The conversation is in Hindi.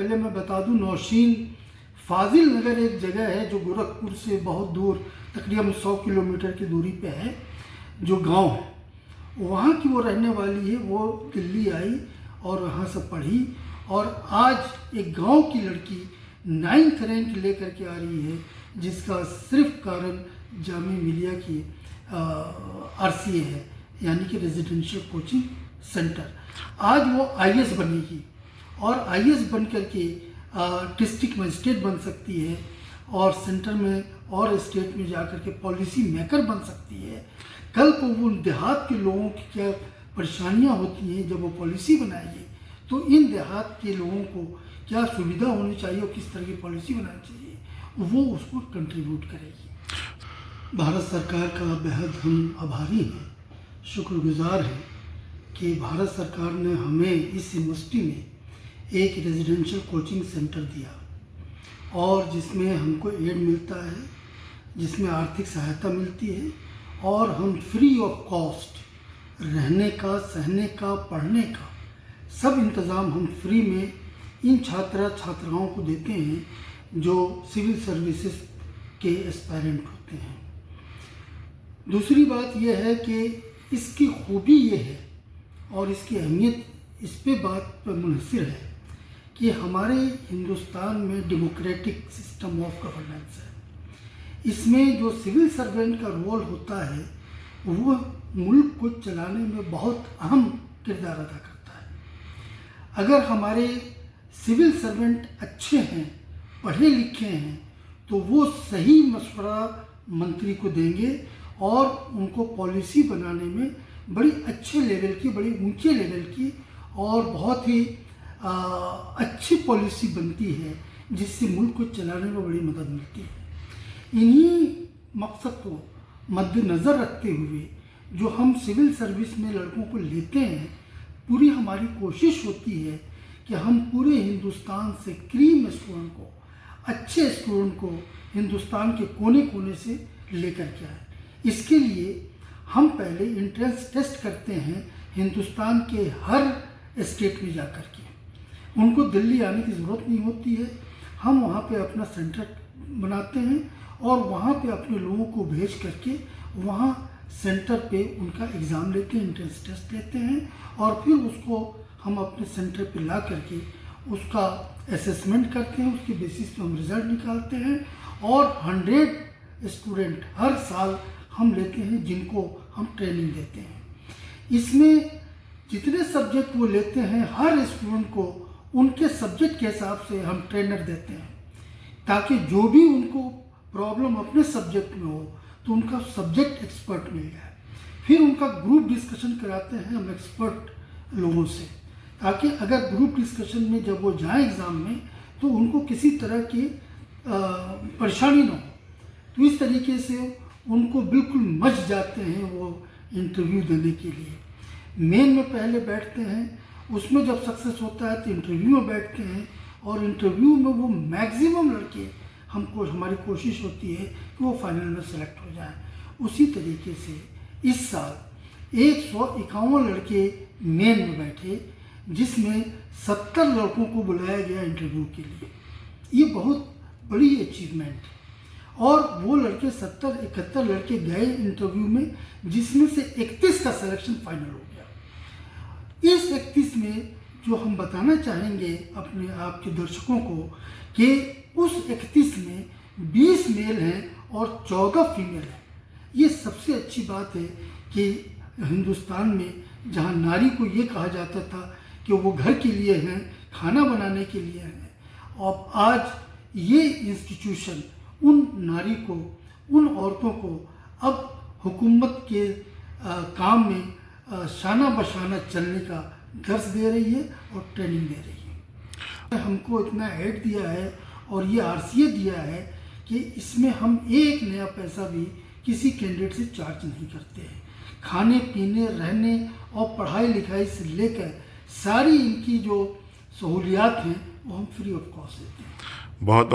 पहले मैं बता दूं, नौशीन फाजिल नगर एक जगह है जो गोरखपुर से बहुत दूर, तकरीबन 100 किलोमीटर की दूरी पे है, जो गांव है, वहाँ की वो रहने वाली है। वो दिल्ली आई और वहाँ से पढ़ी, और आज एक गांव की लड़की 9th रैंक लेकर के आ रही है, जिसका सिर्फ कारण जामिया मिलिया की RCA है, यानी कि रेजिडेंशियल कोचिंग सेंटर। आज वो IAS बनेगी और IAS बन करके डिस्ट्रिक्ट मजिस्ट्रेट बन सकती है, और सेंटर में और स्टेट में जाकर के पॉलिसी मेकर बन सकती है। कल को वो देहात के लोगों की क्या परेशानियां होती हैं, जब वो पॉलिसी बनाएगी तो इन देहात के लोगों को क्या सुविधा होनी चाहिए और किस तरह की पॉलिसी बनानी चाहिए, वो उसको कंट्रीब्यूट करेगी। भारत सरकार का बेहद हम आभारी हैं, शुक्रगुजार हैं कि भारत सरकार ने हमें इस यूनिवर्सिटी में एक रेजिडेंशियल कोचिंग सेंटर दिया, और जिसमें हमको एड मिलता है, जिसमें आर्थिक सहायता मिलती है, और हम फ्री ऑफ कॉस्ट रहने का, सहने का, पढ़ने का सब इंतज़ाम हम फ्री में इन छात्राओं को देते हैं जो सिविल सर्विसेज के एस्पायरेंट होते हैं। दूसरी बात यह है कि इसकी खूबी ये है और इसकी अहमियत इस पे बात पर मुनहसर है कि हमारे हिंदुस्तान में डेमोक्रेटिक सिस्टम ऑफ गवर्नेंस है। इसमें जो सिविल सर्वेंट का रोल होता है वो मुल्क को चलाने में बहुत अहम किरदार अदा करता है। अगर हमारे सिविल सर्वेंट अच्छे हैं, पढ़े लिखे हैं, तो वो सही मशवरा मंत्री को देंगे और उनको पॉलिसी बनाने में बड़ी अच्छे लेवल की, बड़ी ऊंचे लेवल की और बहुत ही अच्छी पॉलिसी बनती है, जिससे मुल्क को चलाने में बड़ी मदद मिलती है। इन्हीं मकसद को मद्देनज़र रखते हुए जो हम सिविल सर्विस में लड़कों को लेते हैं, पूरी हमारी कोशिश होती है कि हम पूरे हिंदुस्तान से क्रीम स्टूडेंट को, अच्छे स्टूडेंट को हिंदुस्तान के कोने कोने से लेकर के आए। इसके लिए हम पहले एंट्रेंस टेस्ट करते हैं हिंदुस्तान के हर स्टेट में जाकर के। उनको दिल्ली आने की ज़रूरत नहीं होती है, हम वहाँ पे अपना सेंटर बनाते हैं और वहाँ पे अपने लोगों को भेज करके वहाँ सेंटर पे उनका एग्ज़ाम लेते हैं, एंट्रेंस टेस्ट लेते हैं, और फिर उसको हम अपने सेंटर पे ला करके उसका असेसमेंट करते हैं। उसके बेसिस पे हम रिज़ल्ट निकालते हैं, और 100 स्टूडेंट हर साल हम लेते हैं जिनको हम ट्रेनिंग देते हैं। इसमें जितने सब्जेक्ट वो लेते हैं, हर स्टूडेंट को उनके सब्जेक्ट के हिसाब से हम ट्रेनर देते हैं, ताकि जो भी उनको प्रॉब्लम अपने सब्जेक्ट में हो तो उनका सब्जेक्ट एक्सपर्ट मिल जाए। फिर उनका ग्रुप डिस्कशन कराते हैं हम एक्सपर्ट लोगों से, ताकि अगर ग्रुप डिस्कशन में जब वो जाएं एग्ज़ाम में तो उनको किसी तरह की परेशानी ना हो। तो इस तरीके से उनको बिल्कुल मच जाते हैं वो इंटरव्यू देने के लिए। मेन में पहले बैठते हैं, उसमें जब सक्सेस होता है तो इंटरव्यू में बैठते हैं, और इंटरव्यू में वो मैक्सिमम लड़के, हमको हमारी कोशिश होती है कि वो फाइनल में सेलेक्ट हो जाएं। उसी तरीके से इस साल 151 लड़के मेन में बैठे, जिसमें 70 लड़कों को बुलाया गया इंटरव्यू के लिए। ये बहुत बड़ी अचीवमेंट है। और वो लड़के 71 लड़के गए इंटरव्यू में, जिसमें से 31 का सिलेक्शन फाइनल हो गया। इस 31 में जो हम बताना चाहेंगे अपने आपके दर्शकों को कि उस 31 में 20 मेल हैं और 14 फीमेल हैं। ये सबसे अच्छी बात है कि हिंदुस्तान में जहाँ नारी को ये कहा जाता था कि वो घर के लिए हैं, खाना बनाने के लिए हैं, और आज ये इंस्टीट्यूशन उन नारी को, उन औरतों को अब हुकूमत के काम में शाना बशाना चलने का दर्स दे रही है और ट्रेनिंग दे रही है। हमको इतना ऐड दिया है और ये RCA दिया है कि इसमें हम एक नया पैसा भी किसी कैंडिडेट से चार्ज नहीं करते हैं। खाने पीने, रहने और पढ़ाई लिखाई से लेकर सारी इनकी जो सहूलियात हैं वो हम फ्री ऑफ कॉस्ट देते हैं। बहुत बहुत